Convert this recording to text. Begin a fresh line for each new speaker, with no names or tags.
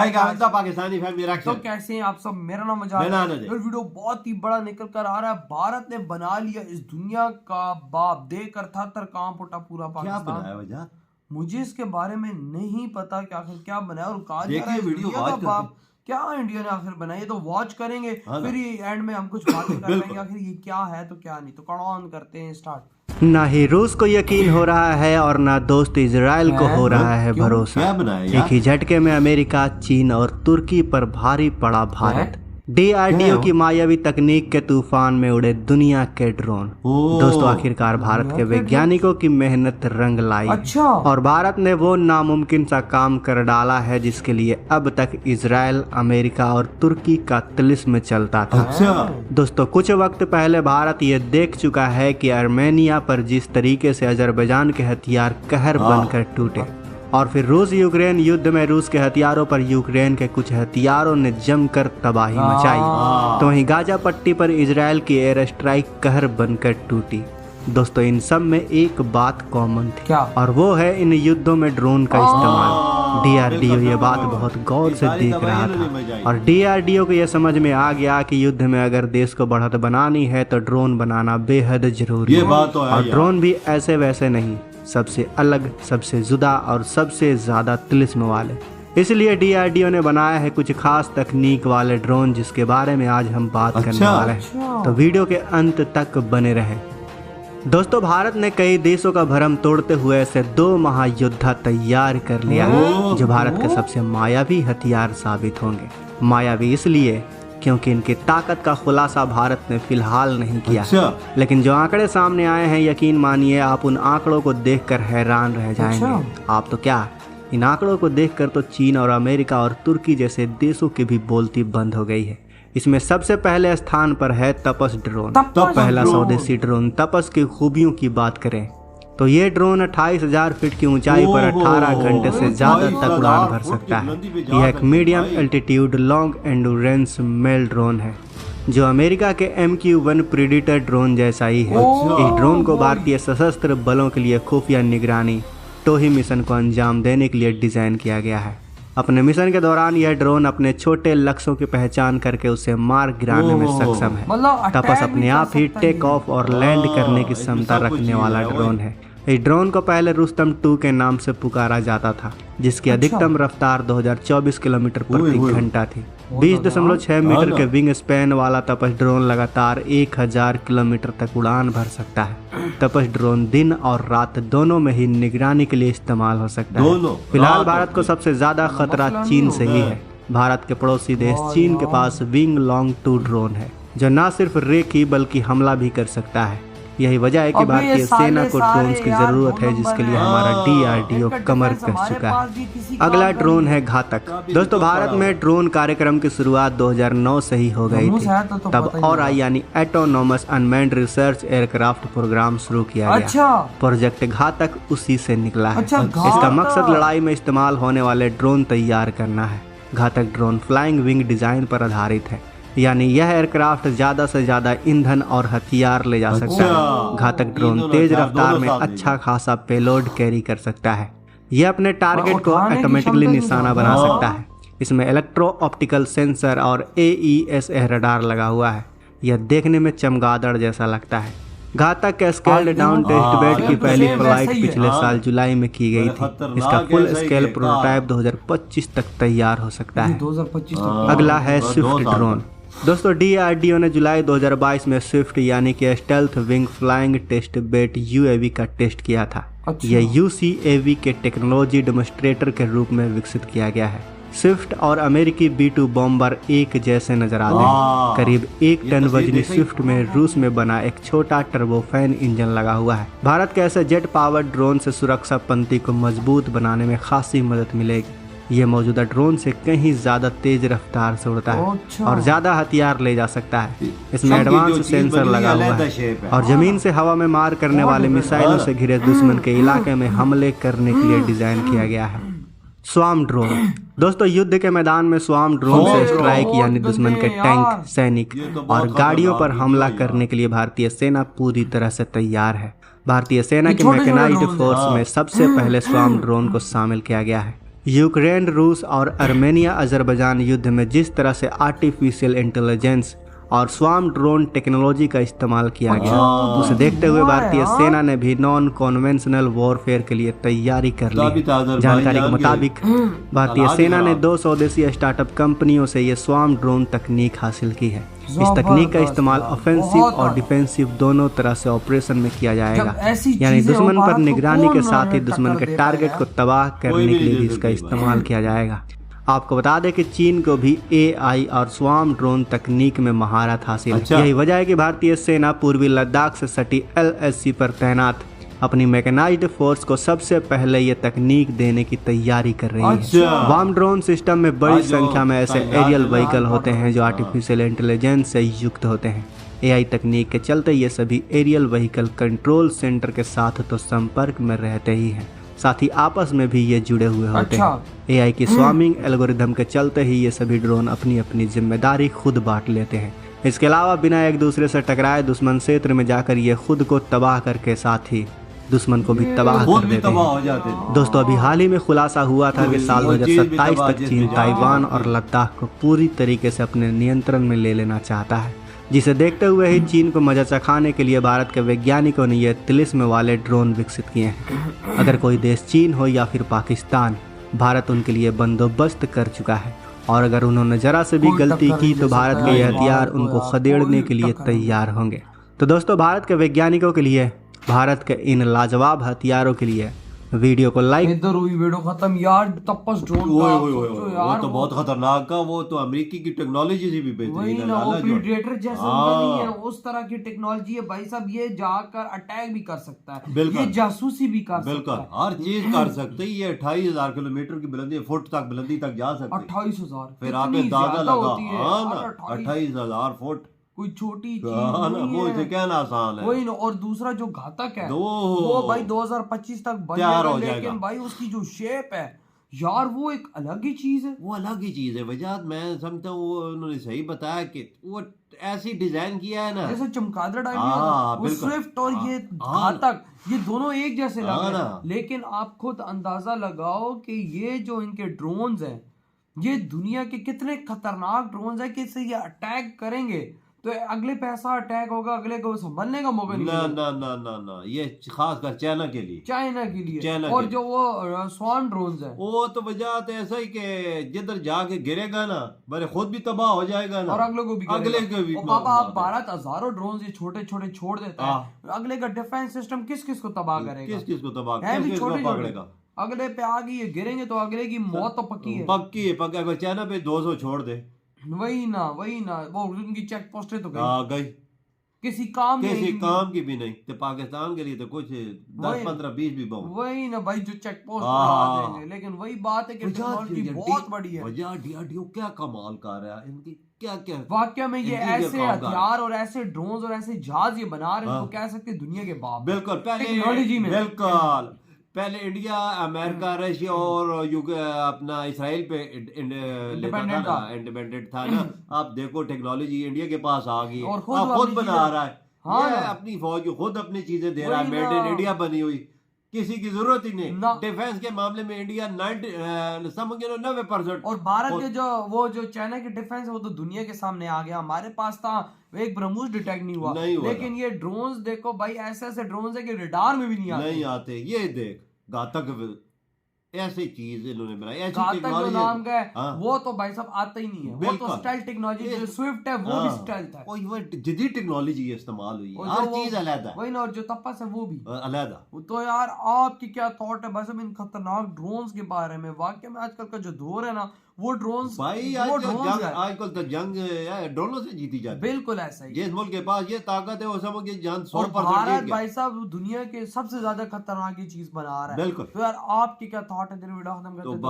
Pakistani family
तो कैसे हैं आप सब। मेरा नाम मजाक है। वीडियो बहुत ही बड़ा निकल कर आ रहा है। भारत ने बना लिया इस दुनिया का बाप। देखकर थर कांप उठा पूरा पाकिस्तान। मुझे इसके बारे में नहीं पता कि आखिर क्या बनाया और कहा जा रहा है वीडियो का बाप क्या इंडिया ने आखिर बनाई। तो वॉच करेंगे फिर ये एंड में हम कुछ बातें कर लेंगे आखिर ये क्या है तो क्या नहीं। तो कौन करते हैं स्टार्ट।
ना ही रूस को यकीन हो रहा है और ना दोस्त इजराइल को हो रहा है भरोसा। एक ही झटके में अमेरिका, चीन और तुर्की पर भारी पड़ा भारत। DRDO की मायावी तकनीक के तूफान में उड़े दुनिया के ड्रोन। दोस्तों आखिरकार भारत के वैज्ञानिकों की मेहनत रंग लाई। और भारत ने वो नामुमकिन सा काम कर डाला है जिसके लिए अब तक इजराइल, अमेरिका और तुर्की का तिलिस्म चलता था। दोस्तों कुछ वक्त पहले भारत ये देख चुका है कि आर्मेनिया पर जिस तरीके से अजरबैजान के हथियार कहर बनकर टूटे और फिर रूस यूक्रेन युद्ध में रूस के हथियारों पर यूक्रेन के कुछ हथियारों ने जमकर तबाही मचाई, तो वहीं गाजा पट्टी पर इजराइल की एयर स्ट्राइक कहर बनकर टूटी। दोस्तों इन सब में एक बात कॉमन थी और वो है इन युद्धों में ड्रोन का इस्तेमाल। DRDO ये बात बहुत गौर से देख रहा था और DRDO को यह समझ में आ गया कि युद्ध में अगर देश को बढ़त बनानी है तो ड्रोन बनाना बेहद जरूरी है। और ड्रोन भी ऐसे वैसे नहीं, सबसे अलग, सबसे जुदा और सबसे ज्यादा तिलिस्म वाले। इसलिए DRDO ने बनाया है कुछ खास तकनीक वाले ड्रोन जिसके बारे में आज हम बात करने वाले हैं। तो वीडियो के अंत तक बने रहे। दोस्तों भारत ने कई देशों का भरम तोड़ते हुए ऐसे 2 महायोद्धा तैयार कर लिया है जो भारत के सबसे मायावी हथियार साबित होंगे। मायावी इसलिए क्योंकि इनकी ताकत का खुलासा भारत ने फिलहाल नहीं किया है, लेकिन जो आंकड़े सामने आए हैं यकीन मानिए आप उन आंकड़ों को देखकर हैरान रह जाएंगे। आप तो क्या, इन आंकड़ों को देखकर तो चीन और अमेरिका और तुर्की जैसे देशों की भी बोलती बंद हो गई है। इसमें सबसे पहले स्थान पर है तपस ड्रोन। पहला स्वदेशी ड्रोन तपस की खूबियों की बात करें तो ये ड्रोन 28,000 फीट की ऊंचाई पर 18 घंटे से ज्यादा तक उड़ान भर सकता है। यह एक medium altitude long endurance male drone है जो अमेरिका के MQ-1 प्रीडेटर ड्रोन जैसा ही है। इस ड्रोन को भारतीय सशस्त्र बलों के लिए खुफिया निगरानी टोही मिशन को अंजाम देने के लिए डिजाइन किया गया है। अपने मिशन के दौरान यह ड्रोन अपने छोटे लक्ष्यों की पहचान करके उसे मार गिराने में सक्षम है। तपस अपने आप ही टेक ऑफ और लैंड करने की क्षमता रखने वाला ड्रोन है। इस ड्रोन को पहले रुस्तम 2 के नाम से पुकारा जाता था जिसकी अधिकतम रफ्तार 2024 किलोमीटर प्रति घंटा थी। 20.6 मीटर के विंग स्पैन वाला तपस ड्रोन लगातार 1000 किलोमीटर तक उड़ान भर सकता है। तपस ड्रोन दिन और रात दोनों में ही निगरानी के लिए इस्तेमाल हो सकता है। फिलहाल भारत को सबसे ज्यादा खतरा चीन से ही है। भारत के पड़ोसी देश चीन के पास विंग लॉन्ग 2 ड्रोन है जो न सिर्फ रेखी बल्कि हमला भी कर सकता है। यही वजह है कि भारतीय सेना को ड्रोन्स की जरूरत है जिसके लिए हमारा DRDO कमर कस चुका है। अगला ड्रोन है घातक। दोस्तों भारत में ड्रोन कार्यक्रम की शुरुआत 2009 से ही हो गई थी। तब ORAI यानी autonomous unmanned research aircraft program शुरू किया गया। प्रोजेक्ट घातक उसी से निकला है। इसका मकसद लड़ाई में इस्तेमाल होने वाले ड्रोन तैयार करना है। घातक ड्रोन फ्लाइंग विंग डिजाइन पर आधारित है, यानी यह एयरक्राफ्ट ज्यादा से ज्यादा ईंधन और हथियार ले जा सकता है। घातक ड्रोन तेज रफ्तार में अच्छा खासा पेलोड कैरी कर सकता है। यह अपने टारगेट को ऑटोमेटिकली निशाना बना सकता है। इसमें इलेक्ट्रो ऑप्टिकल सेंसर और AES रडार लगा हुआ है। यह देखने में चमगादड़ जैसा लगता है। घातक के स्केल्ड डाउन टेस्ट बेड की पहली फ्लाइट पिछले साल जुलाई में की गई थी। इसका फुल स्केल प्रोटोटाइप 2025 तक तैयार हो सकता है। अगला है स्विफ्ट ड्रोन। दोस्तों DRDO ने जुलाई 2022 में स्विफ्ट यानी कि स्टेल्थ विंग फ्लाइंग टेस्ट बेट UAV का टेस्ट किया था। यह UCAV के टेक्नोलॉजी डेमोन्स्ट्रेटर के रूप में विकसित किया गया है। स्विफ्ट और अमेरिकी B-2 बॉम्बर एक जैसे नजर आते हैं। करीब 1 टन वजनी स्विफ्ट में रूस में बना एक छोटा टर्बोफैन इंजन लगा हुआ है। भारत के ऐसे जेट पावर ड्रोन से सुरक्षा पंक्ति को मजबूत बनाने में खासी मदद मिलेगी। यह मौजूदा ड्रोन से कहीं ज्यादा तेज रफ्तार से उड़ता है और ज्यादा हथियार ले जा सकता है। इसमें एडवांस सेंसर लगा हुआ है और जमीन से हवा में मार करने वाले मिसाइलों से घिरे दुश्मन के इलाके में हमले करने के लिए डिजाइन किया गया है। Swarm drone. दोस्तों युद्ध के मैदान में स्वार्म ड्रोन से स्ट्राइक यानी दुश्मन के टैंक, सैनिक और गाड़ियों पर हमला करने के लिए भारतीय सेना पूरी तरह से तैयार है। भारतीय सेना के मैकेनाइज्ड फोर्स में सबसे पहले स्वार्म ड्रोन को शामिल किया गया है। यूक्रेन, रूस और आर्मेनिया अजरबैजान युद्ध में जिस तरह से आर्टिफिशियल इंटेलिजेंस और स्वार्म ड्रोन टेक्नोलॉजी का इस्तेमाल किया गया, उसे देखते हुए भारतीय सेना ने भी नॉन कॉन्वेंशनल वॉरफेयर के लिए तैयारी कर ली। जानकारी के मुताबिक भारतीय सेना ने 2 स्वदेशी स्टार्टअप कंपनियों से ये स्वार्म ड्रोन तकनीक हासिल की है। इस तकनीक का इस्तेमाल ऑफेंसिव और डिफेंसिव दोनों तरह से ऑपरेशन में किया जाएगा, यानी दुश्मन पर निगरानी के साथ ही दुश्मन के टारगेट को तबाह करने के लिए भी इसका इस्तेमाल किया जाएगा। आपको बता दें कि चीन को भी AI और स्वार्म ड्रोन तकनीक में महारत हासिल है। यही वजह है कि भारतीय सेना पूर्वी लद्दाख से सटी LAC पर तैनात अपनी मैकेनाइज्ड फोर्स को सबसे पहले ये तकनीक देने की तैयारी कर रही है। स्वार्म ड्रोन सिस्टम में बड़ी संख्या में ऐसे एरियल व्हीकल होते हैं जो आर्टिफिशियल इंटेलिजेंस से युक्त होते हैं। AI तकनीक के चलते ये सभी एरियल व्हीकल कंट्रोल सेंटर के साथ तो संपर्क में रहते ही हैं, साथ ही आपस में भी ये जुड़े हुए होते हैं। AI की स्वार्मिंग एल्गोरिदम के चलते ही ये सभी ड्रोन अपनी अपनी जिम्मेदारी खुद बांट लेते हैं। इसके अलावा बिना एक दूसरे से टकराए दुश्मन क्षेत्र में जाकर ये खुद को तबाह करके साथ ही दुश्मन को भी तबाह कर देते हैं। दोस्तों, अभी हाल ही में खुलासा हुआ था कि साल 2027 तक चीन ताइवान और लद्दाख को पूरी तरीके से अपने नियंत्रण में ले लेना चाहता है, जिसे देखते हुए ही चीन को मजा चखाने के लिए भारत के वैज्ञानिकों ने ये तिलिस्म वाले ड्रोन विकसित किए हैं। अगर कोई देश चीन हो या फिर पाकिस्तान, भारत उनके लिए बंदोबस्त कर चुका है, और अगर उन्होंने जरा से भी गलती की तो भारत के ये हथियार उनको खदेड़ने के लिए तैयार होंगे। तो दोस्तों, भारत के वैज्ञानिकों के लिए, भारत के इन लाजवाब हथियारों के लिए वीडियो को लाइक।
इधर हुई वीडियो खत्म यार। तपस ड्रोन
वो तो बहुत खतरनाक का, वो तो अमेरिकी की टेक्नोलॉजी से भी बेहतरीन है।
वो प्रीडेटर जैसे नहीं है, उस तरह की टेक्नोलॉजी है भाई साहब। ये जाकर अटैक भी कर सकता है, ये जासूसी भी कर सकता है,
हर चीज कर सकते है। ये 28,000 किलोमीटर की बुलंदी, फुट तक बुलंदी तक जा सकते है।
28,000
फिर आप अंदाजा लगा, 28,000 फुट
कोई छोटी चीज
वो इसे कहना आसान है।
वही ना। और दूसरा जो घातक है वो भाई 2025 तक बन जाएगा, लेकिन भाई उसकी जो शेप है यार वो एक अलग ही चीज है।
वो अलग ही चीज है वजात। मैं समझता हूँ उन्होंने सही बताया कि वो ऐसी डिजाइन किया है ना,
जैसे चमगादड़ वो स्विफ्ट और ये घातक, ये दोनों एक जैसे लग रहे हैं। लेकिन आप खुद अंदाजा लगाओ कि ये जो इनके ड्रोन्स हैं, ये दुनिया के कितने खतरनाक ड्रोन्स हैं कि इससे ये अटैक करेंगे तो अगले पैसा अटैक होगा, अगले को संभलने का मौका नहीं मिलेगा।
ना ये खासकर चाइना के लिए
और जो वो स्वार्म ड्रोन्स है
वो तो वजह ऐसा ही कि जिधर जाके गिरेगा ना मेरे खुद भी तबाह हो जाएगा ना,
और अगले को भी पापा आप भारत हजारों ड्रोन ये छोटे छोटे छोड़ देता है, अगले का डिफेंस सिस्टम किस किस को तबाह करेगा,
किस को तबाह करेगा।
अगले पे आगे ये गिरेंगे तो अगले की मौत तो पक्की है।
अगर चाइना पे 200 छोड़ दे,
वही ना वो उनकी चेक पोस्टें तो
गई
किसी काम
की भी नहीं। तो पाकिस्तान के लिए तो कुछ 10, 15, 20 भी बहुत।
वही ना भाई, जो चेक पोस्ट बढ़ा देंगे। लेकिन वही बात है कि टेक्नोलॉजी बहुत बड़ी है।
DRDO क्या कमाल कर रहा है, इनकी क्या
वाकया में ये ऐसे हथियार और ऐसे ड्रोन और ऐसे जहाज ये बना रहे हैं, कह सकते दुनिया के बाप।
बिल्कुल
टेक्नोलॉजी में
पहले इंडिया, अमेरिका, रशिया और अपना इसराइल पे इंडिपेंडेंट था ना। आप देखो टेक्नोलॉजी इंडिया के पास आ गई,
और
खुद बना रहा है। अपनी फौज को खुद अपनी चीजें दे रहा है, मेड इन इंडिया बनी हुई, किसी की जरूरत ही नहीं। डिफेंस के मामले में इंडिया 90%।
और भारत के जो चाइना की डिफेंस है वो तो दुनिया के सामने आ गया। हमारे पास था एक ब्रह्मोस डिटेक्ट नहीं हुआ, लेकिन ये ड्रोन्स देखो भाई, ऐसे ड्रोन्स है कि रडार में भी नहीं आते।
ये देख घातक ऐसी चीज इन्होंने बनाई, ऐसी
टेक्नोलॉजी जो नाम का है वो तो भाई साहब आता ही नहीं है। वो तो स्टेल्थ टेक्नोलॉजी, जो स्विफ्ट है वो भी स्टेल्थ है।
वो जदीद टेक्नोलॉजी इस्तेमाल हुई है, हर चीज अलग है।
वही ना, और जो तपस है वो भी
अलग।
तो यार आपकी क्या थॉट है बस इन खतरनाक ड्रोन्स के बारे में? वाकई में आजकल का जो दौर है ना, वो ड्रोन्स
भाई आजकल तो जंग ड्रोनों से जीती जाती है।
बिल्कुल ऐसा ही।
जिस मुल्क के पास ये ताकत है वो समझ के जान 100%।
भारत भाई साहब दुनिया के सबसे ज्यादा खतरनाक चीज बना रहा है।
बिल्कुल।
तो यार आपकी क्या थॉट है? वीडियो खत्म करते हैं।